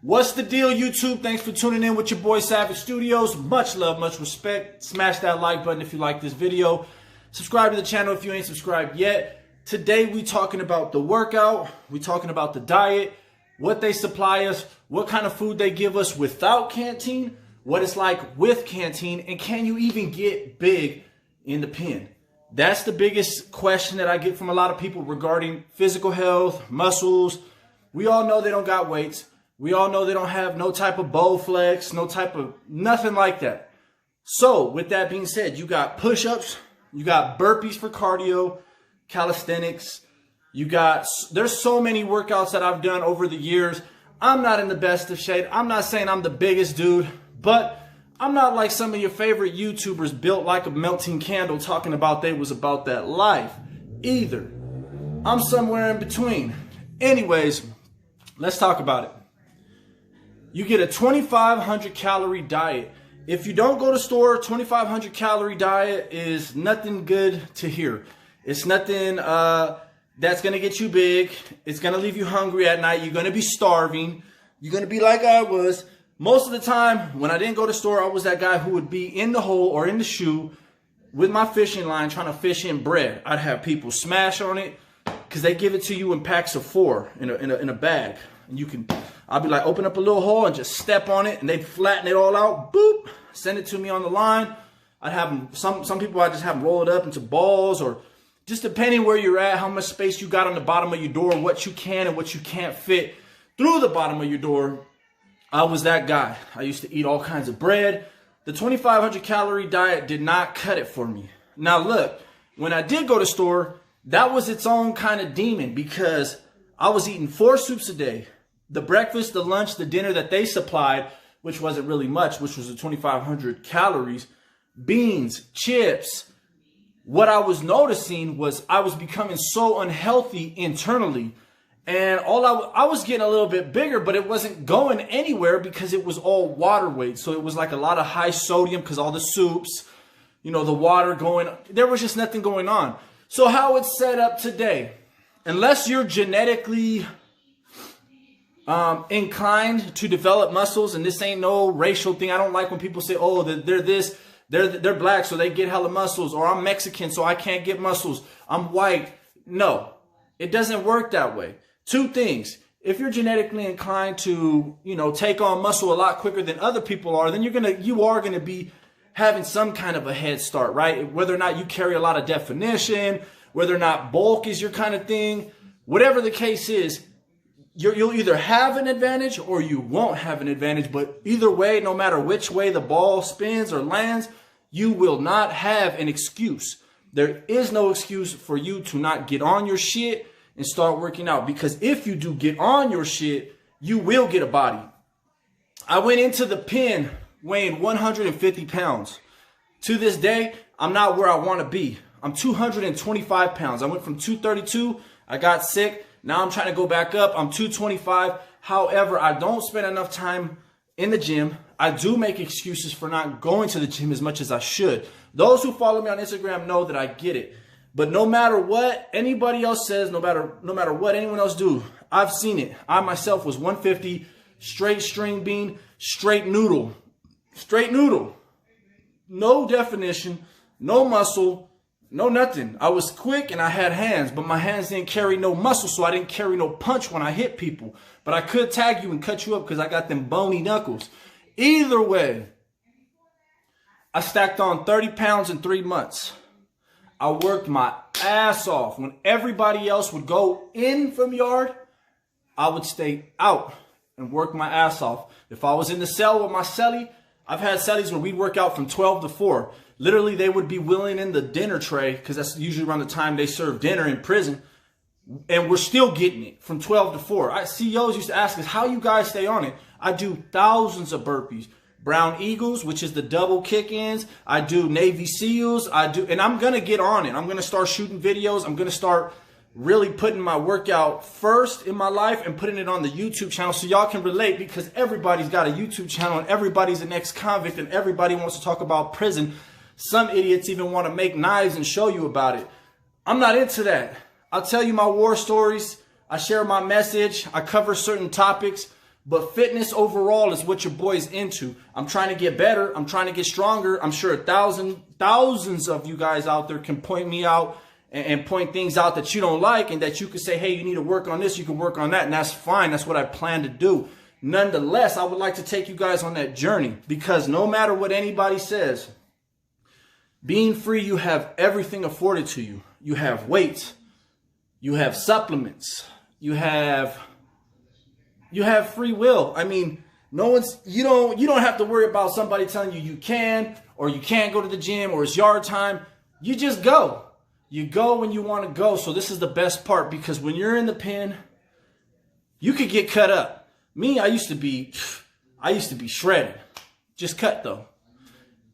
What's the deal, YouTube? Thanks for tuning in with your boy Savage Studios. Much love, much respect. Smash that like button if you like this video. Subscribe to the channel if you ain't subscribed yet. Today we talking about the workout. We talking about the diet, what they supply us, what kind of food they give us without canteen, what it's like with canteen, and can you even get big in the pen? That's the biggest question that I get from a lot of people regarding physical health, muscles. We all know they don't got weights. We all know they don't have no type of bow flex, no type of nothing like that. So with that being said, you got push-ups, you got burpees for cardio, calisthenics. There's so many workouts that I've done over the years. I'm not in the best of shape. I'm not saying I'm the biggest dude, but I'm not like some of your favorite YouTubers built like a melting candle talking about they was about that life either. I'm somewhere in between. Anyways, let's talk about it. You get a 2,500 calorie diet. If you don't go to store, 2,500 calorie diet is nothing good to hear. It's nothing that's going to get you big. It's going to leave you hungry at night. You're going to be starving. You're going to be like I was. Most of the time, when I didn't go to store, I was that guy who would be in the hole or in the shoe with my fishing line trying to fish in bread. I'd have people smash on it because they give it to you in packs of 4 in a bag. And I'll be like, open up a little hole and just step on it, and they'd flatten it all out. Boop, send it to me on the line. I'd have them, some people I just have them roll it up into balls, or just depending where you're at, how much space you got on the bottom of your door, what you can and what you can't fit through the bottom of your door. I was that guy. I used to eat all kinds of bread. The 2,500 calorie diet did not cut it for me. Now look, when I did go to store, that was its own kind of demon because I was eating 4 soups a day. The breakfast, the lunch, the dinner that they supplied, which wasn't really much, which was the 2,500 calories, beans, chips. What I was noticing was I was becoming so unhealthy internally. And I was getting a little bit bigger, but it wasn't going anywhere because it was all water weight. So it was like a lot of high sodium because all the soups, the water going, there was just nothing going on. So how it's set up today, unless you're genetically inclined to develop muscles, and this ain't no racial thing. I don't like when people say, oh, they're black, so they get hella muscles, or I'm Mexican, so I can't get muscles. I'm white. No, it doesn't work that way. 2 things. If you're genetically inclined to, take on muscle a lot quicker than other people are, then you are gonna be having some kind of a head start, right? Whether or not you carry a lot of definition, whether or not bulk is your kind of thing, whatever the case is, you'll either have an advantage or you won't have an advantage. But either way, no matter which way the ball spins or lands, you will not have an excuse. There is no excuse for you to not get on your shit and start working out. Because if you do get on your shit, you will get a body. I went into the pen weighing 150 pounds. To this day, I'm not where I want to be. I'm 225 pounds. I went from 232. I got sick. Now I'm trying to go back up. I'm 225. However, I don't spend enough time in the gym. I do make excuses for not going to the gym as much as I should. Those who follow me on Instagram know that I get it. But no matter what anybody else says, no matter what anyone else do, I've seen it. I myself was 150, straight string bean, straight noodle. Straight noodle. No definition, no muscle, no nothing. I was quick and I had hands, but my hands didn't carry no muscle, so I didn't carry no punch when I hit people. But I could tag you and cut you up because I got them bony knuckles. Either way, I stacked on 30 pounds in 3 months. I worked my ass off. When everybody else would go in from yard, I would stay out and work my ass off. If I was in the cell with my cellie, I've had cellies where we'd work out from 12 to 4. Literally, they would be wheeling in the dinner tray because that's usually around the time they serve dinner in prison. And we're still getting it from 12 to 4. CEOs used to ask us, how you guys stay on it? I do thousands of burpees. Brown Eagles, which is the double kick-ins. I do Navy SEALs. And I'm going to get on it. I'm going to start shooting videos. I'm going to start really putting my workout first in my life and putting it on the YouTube channel so y'all can relate, because everybody's got a YouTube channel and everybody's an ex-convict and everybody wants to talk about prison. Some idiots even want to make knives and show you about it. I'm not into that. I'll tell you my war stories. I share my message. I cover certain topics. But fitness overall is what your boy's into. I'm trying to get better. I'm trying to get stronger. I'm sure thousands of you guys out there can point me out and point things out that you don't like, and that you can say, hey, you need to work on this, you can work on that, and that's fine. That's what I plan to do. Nonetheless, I would like to take you guys on that journey, because no matter what anybody says, being free, you have everything afforded to you. You have weights, you have supplements, you have free will. I mean, you don't have to worry about somebody telling you you can or you can't go to the gym or it's yard time. You just go. You go when you want to go. So this is the best part, because when you're in the pen, you could get cut up. Me, I used to be shredded. Just cut though.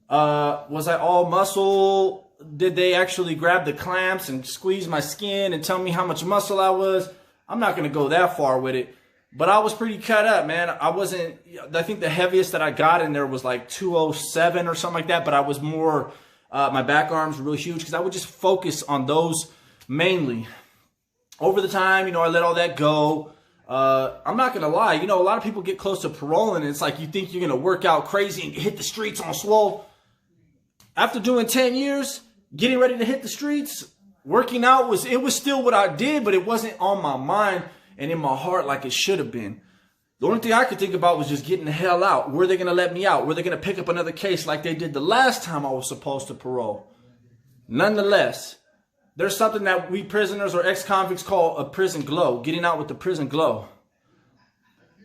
Was I all muscle? Did they actually grab the clamps and squeeze my skin and tell me how much muscle I was? I'm not going to go that far with it. But I was pretty cut up, man. I think the heaviest that I got in there was like 207 or something like that. But I was more, my back arms were really huge, because I would just focus on those mainly. Over the time, I let all that go. I'm not going to lie. A lot of people get close to paroling, and it's like you think you're going to work out crazy and hit the streets on swole. After doing 10 years, getting ready to hit the streets, working out was still what I did, but it wasn't on my mind and in my heart like it should have been. The only thing I could think about was just getting the hell out. Were they going to let me out? Were they going to pick up another case like they did the last time I was supposed to parole? Nonetheless, there's something that we prisoners or ex-convicts call a prison glow, getting out with the prison glow.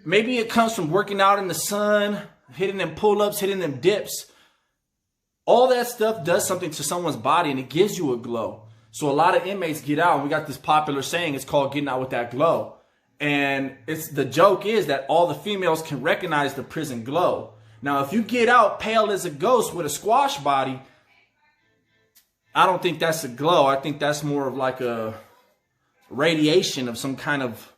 Maybe it comes from working out in the sun, hitting them pull-ups, hitting them dips. All that stuff does something to someone's body, and it gives you a glow. So a lot of inmates get out, and we got this popular saying, it's called getting out with that glow. And the joke is that all the females can recognize the prison glow. Now, if you get out pale as a ghost with a squash body, I don't think that's a glow. I think that's more of like a radiation of some kind of,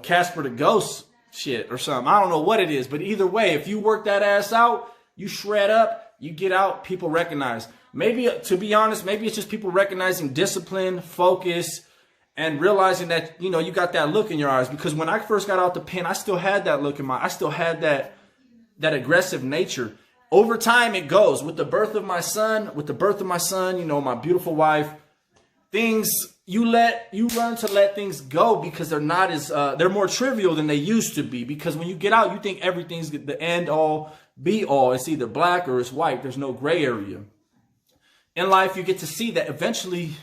Casper the Ghost shit or something. I don't know what it is, but either way, if you work that ass out, you shred up, you get out, people recognize. Maybe, to be honest, maybe it's just people recognizing discipline, focus, and realizing that, you got that look in your eyes. Because when I first got out the pen, I still had that look I still had that aggressive nature. Over time, it goes. With the birth of my son, my beautiful wife, you learn to let things go, because they're not as, they're more trivial than they used to be. Because when you get out, you think everything's the end all, be all. It's either black or it's white. There's no gray area. In life, you get to see that eventually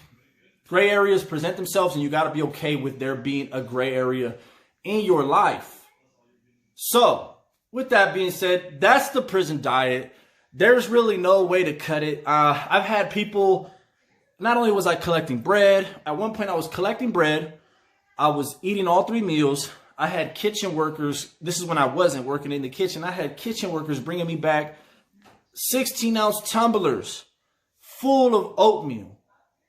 gray areas present themselves, and you got to be okay with there being a gray area in your life. So, with that being said, that's the prison diet. There's really no way to cut it. I've had people, not only was I collecting bread, at one point I was collecting bread, I was eating all 3 meals. I had kitchen workers, this is when I wasn't working in the kitchen, I had kitchen workers bringing me back 16-ounce tumblers full of oatmeal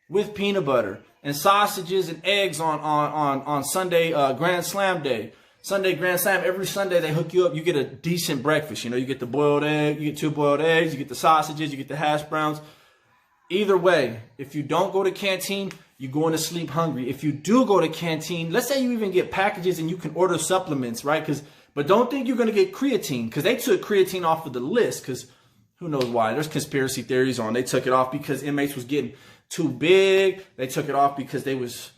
with peanut butter and sausages and eggs on Sunday Grand Slam day. Sunday Grand Slam, every Sunday they hook you up. You get a decent breakfast. You get the boiled egg, you get 2 boiled eggs, you get the sausages, you get the hash browns. Either way, if you don't go to canteen, you're going to sleep hungry. If you do go to canteen, let's say you even get packages and you can order supplements, right? But don't think you're going to get creatine, because they took creatine off of the list, because who knows why. There's conspiracy theories on. They took it off because inmates was getting too big. They took it off because they was,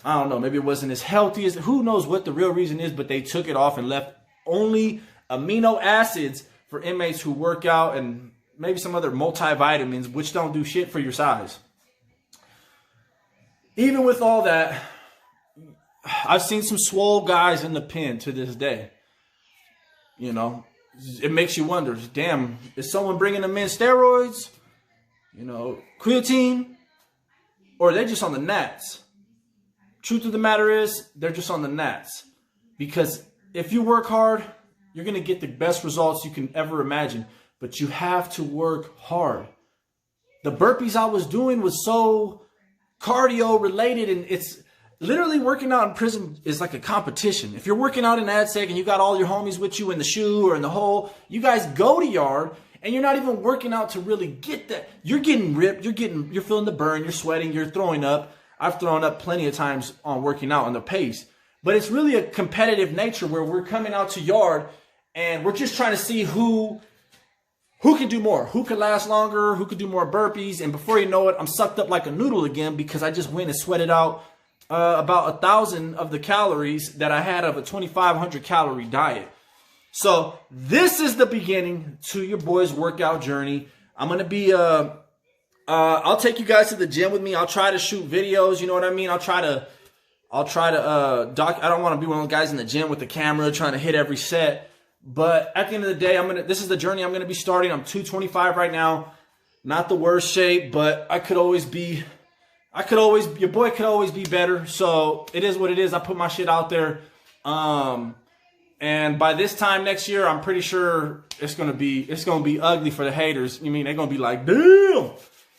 I don't know, maybe it wasn't as healthy as, who knows what the real reason is, but they took it off and left only amino acids for inmates who work out, and maybe some other multivitamins, which don't do shit for your size. Even with all that, I've seen some swole guys in the pen to this day. It makes you wonder, damn, is someone bringing them in steroids, creatine, or are they just on the gnats? Truth of the matter is, they're just on the gnats. Because if you work hard, you're going to get the best results you can ever imagine. But you have to work hard. The burpees I was doing was so cardio related, and it's literally working out in prison is like a competition. If you're working out in AdSec and you got all your homies with you in the shoe or in the hole, you guys go to yard and you're not even working out to really get that. You're getting ripped, you're feeling the burn, you're sweating, you're throwing up. I've thrown up plenty of times on working out on the pace. but it's really a competitive nature where we're coming out to yard and we're just trying to see who can do more, who can last longer, who can do more burpees. And before you know it, I'm sucked up like a noodle again because I just went and sweated out about 1,000 of the calories that I had of a 2,500 calorie diet. So this is the beginning to your boy's workout journey. I'm going to be, I'll take you guys to the gym with me. I'll try to shoot videos. You know what I mean? I'll try to, I don't want to be one of the guys in the gym with the camera trying to hit every set. But at the end of the day, this is the journey I'm going to be starting. I'm 225 right now. Not the worst shape, but your boy could always be better. So it is what it is. I put my shit out there. And by this time next year, I'm pretty sure it's going to be ugly for the haters. You mean, they're going to be like, damn.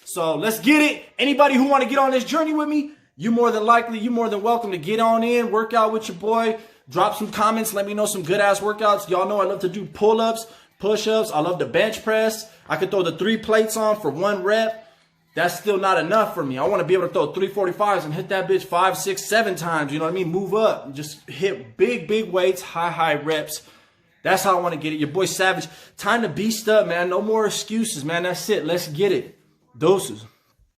So let's get it. Anybody who want to get on this journey with me, you're more than welcome to get on in, work out with your boy. Drop some comments. Let me know some good-ass workouts. Y'all know I love to do pull-ups, push-ups. I love to bench press. I could throw the 3 plates on for 1 rep. That's still not enough for me. I want to be able to throw 345s and hit that bitch 5, 6, 7 times. You know what I mean? Move up. And just hit big weights, high reps. That's how I want to get it. Your boy Savage. Time to beast up, man. No more excuses, man. That's it. Let's get it. Doses.